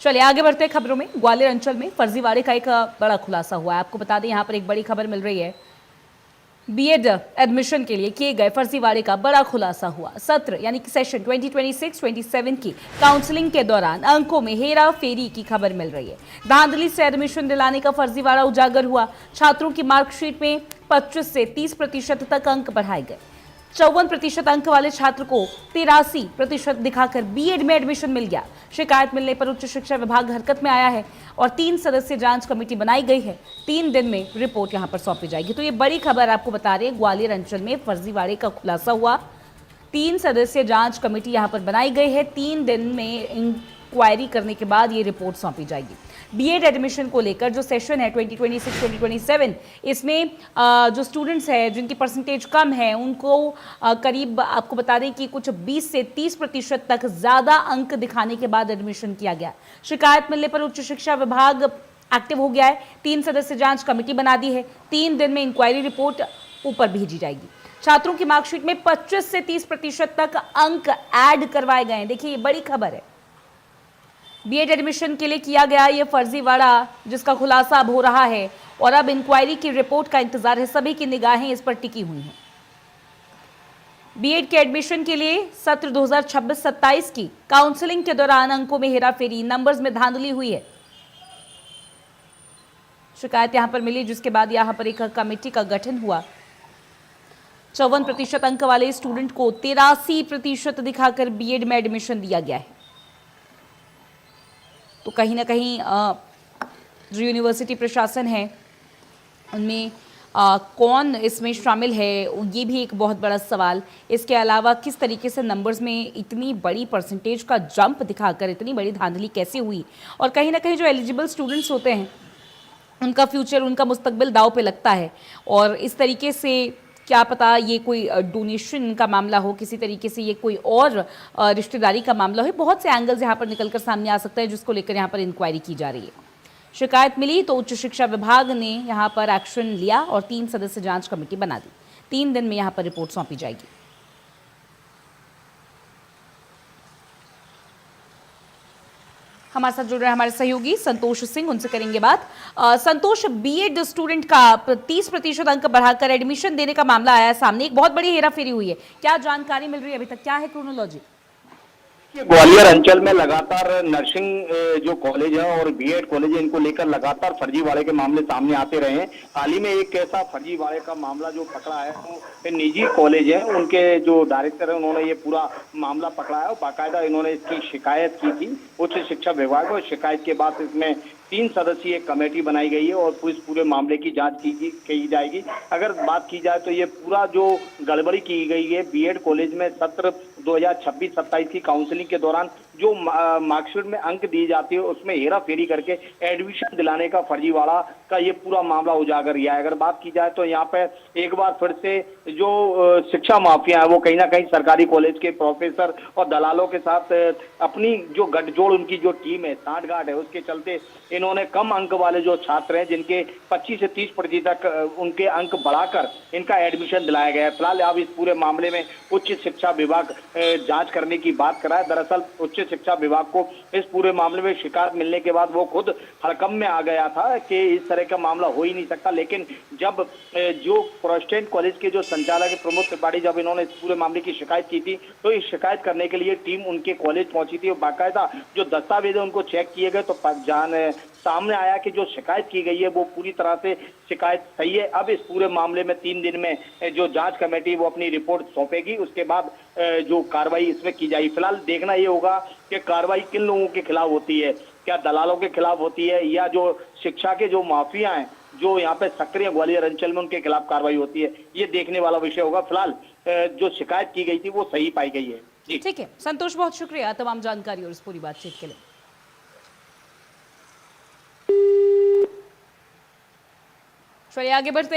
चलिए आगे बढ़ते हैं खबरों में। ग्वालियर अंचल में फर्जीवाड़े का एक बड़ा खुलासा हुआ है। आपको बता दें यहाँ पर एक बड़ी खबर मिल रही है। बीएड एडमिशन के लिए किए गए फर्जीवाड़े का बड़ा खुलासा हुआ। सत्र यानी कि सेशन 2026-27 की काउंसलिंग के दौरान अंकों में हेरा फेरी की खबर मिल रही है। धांधली से एडमिशन दिलाने का फर्जीवाड़ा उजागर हुआ। छात्रों की मार्कशीट में 25 से 30% तक अंक बढ़ाए गए। 54% अंक वाले छात्र को 83% दिखाकर बीएड में एडमिशन मिल गया। शिकायत मिलने पर उच्च शिक्षा विभाग हरकत में आया है और 3 सदस्यीय जांच कमेटी बनाई गई है। 3 दिन में रिपोर्ट यहां पर सौंपी जाएगी। तो ये बड़ी खबर आपको बता रहे हैं, ग्वालियर अंचल में फर्जीवाड़े का खुलासा हुआ। 3 सदस्यीय जांच कमेटी यहां पर बनाई गई है। 3 दिन में इंक्वायरी करने के बाद ये रिपोर्ट सौंपी जाएगी। बीएड एडमिशन को लेकर जो सेशन है 2026-2027, इसमें जो स्टूडेंट्स हैं जिनकी परसेंटेज कम है उनको करीब आपको बता दें कि कुछ 20 से 30% तक ज़्यादा अंक दिखाने के बाद एडमिशन किया गया। शिकायत मिलने पर उच्च शिक्षा विभाग एक्टिव हो गया है। 3 सदस्य जांच कमेटी बना दी है। 3 दिन में इंक्वायरी रिपोर्ट ऊपर भेजी जाएगी। छात्रों की मार्कशीट में 25 से 30% तक अंक ऐड करवाए गए हैं। देखिए ये बड़ी खबर है। बीएड एडमिशन के लिए किया गया ये फर्जीवाड़ा जिसका खुलासा अब हो रहा है और अब इंक्वायरी की रिपोर्ट का इंतजार है। सभी की निगाहें इस पर टिकी हुई हैं। बीएड के एडमिशन के लिए सत्र 2026-27 की काउंसलिंग के दौरान अंकों में हेराफेरी, नंबर्स में धांधली हुई है। शिकायत यहां पर मिली जिसके बाद यहां पर एक कमेटी का गठन हुआ। 54% अंक वाले स्टूडेंट को 83% दिखाकर बीएड में एडमिशन दिया गया है। तो कहीं ना कहीं जो यूनिवर्सिटी प्रशासन है उनमें कौन इसमें शामिल है, ये भी एक बहुत बड़ा सवाल। इसके अलावा किस तरीके से नंबर्स में इतनी बड़ी परसेंटेज का जंप दिखाकर इतनी बड़ी धांधली कैसे हुई, और कहीं ना कहीं जो एलिजिबल स्टूडेंट्स होते हैं उनका फ्यूचर, उनका मुस्तकबिल दाव पे लगता है। और इस तरीके से क्या पता ये कोई डोनेशन का मामला हो, किसी तरीके से ये कोई और रिश्तेदारी का मामला हो। बहुत से एंगल्स यहाँ पर निकलकर सामने आ सकता है जिसको लेकर यहाँ पर इंक्वायरी की जा रही है। शिकायत मिली तो उच्च शिक्षा विभाग ने यहाँ पर एक्शन लिया और 3 सदस्य जांच कमेटी बना दी। 3 दिन में यहाँ पर रिपोर्ट सौंपी जाएगी। हमारे साथ जुड़ रहे हैं हमारे सहयोगी संतोष सिंह, उनसे करेंगे बात। संतोष, बीएड स्टूडेंट का 30% अंक बढ़ाकर एडमिशन देने का मामला आया है सामने। एक बहुत बड़ी हेराफेरी हुई है, क्या जानकारी मिल रही है अभी तक, क्या है क्रोनोलॉजी? ग्वालियर अंचल में लगातार नर्सिंग जो कॉलेज है और बीएड कॉलेज है, इनको लेकर लगातार फर्जीवाड़े के मामले सामने आते रहे हैं। हाल ही में एक ऐसा फर्जीवाड़े का मामला जो पकड़ा है, तो निजी कॉलेज है उनके जो डायरेक्टर है उन्होंने ये पूरा मामला पकड़ा है और बाकायदा इन्होंने इसकी शिकायत की थी उच्च शिक्षा विभाग को। शिकायत के बाद इसमें 3 सदस्यीय कमेटी बनाई गई है और इस पूरे मामले की जांच की जाएगी। अगर बात की जाए तो ये पूरा जो गड़बड़ी की गई है बीएड कॉलेज में सत्र 2026-27 की काउंसलिंग के दौरान जो मार्कशीट में अंक दी जाती है उसमें हेरा फेरी करके एडमिशन दिलाने का फर्जीवाड़ा का ये पूरा मामला उजागर किया है। अगर बात की जाए तो यहाँ पे एक बार फिर से जो शिक्षा माफिया है वो कहीं ना कहीं सरकारी कॉलेज के प्रोफेसर और दलालों के साथ अपनी जो गठजोड़, उनकी जो टीम है, सांठगांठ है, उसके चलते इन्होंने कम अंक वाले जो छात्र हैं जिनके 25 से 30% तक उनके अंक बढ़ाकर इनका एडमिशन दिलाया गया है। फिलहाल अब इस पूरे मामले में उच्च शिक्षा विभाग जांच करने की बात करा है। दरअसल उच्च शिक्षा विभाग को इस पूरे मामले में शिकायत मिलने के बाद वो खुद हड़कंप में आ गया था कि इस तरह का मामला हो ही नहीं सकता। लेकिन जब जो प्रोटेस्टेंट कॉलेज के जो संचालक प्रमोद त्रिपाठी, जब इन्होंने इस पूरे मामले की शिकायत की थी तो इस शिकायत करने के लिए टीम उनके कॉलेज पहुंची थी और बाकायदा जो दस्तावेज है उनको चेक किए गए तो सामने आया कि जो शिकायत की गई है वो पूरी तरह से शिकायत सही है। अब इस पूरे मामले में 3 दिन में जो जांच कमेटी वो अपनी रिपोर्ट सौंपेगी, उसके बाद जो कार्रवाई इसमें की जाएगी। फिलहाल देखना ये होगा कि कार्रवाई किन लोगों के खिलाफ होती है, क्या दलालों के खिलाफ होती है या जो शिक्षा के जो माफिया हैं जो यहाँ पे सक्रिय ग्वालियर अंचल में उनके खिलाफ कार्रवाई होती है, ये देखने वाला विषय होगा। फिलहाल जो शिकायत की गई थी वो सही पाई गई है। जी ठीक है संतोष, बहुत शुक्रिया तमाम जानकारी और इस पूरी बातचीत के लिए। चलिए आगे बढ़ते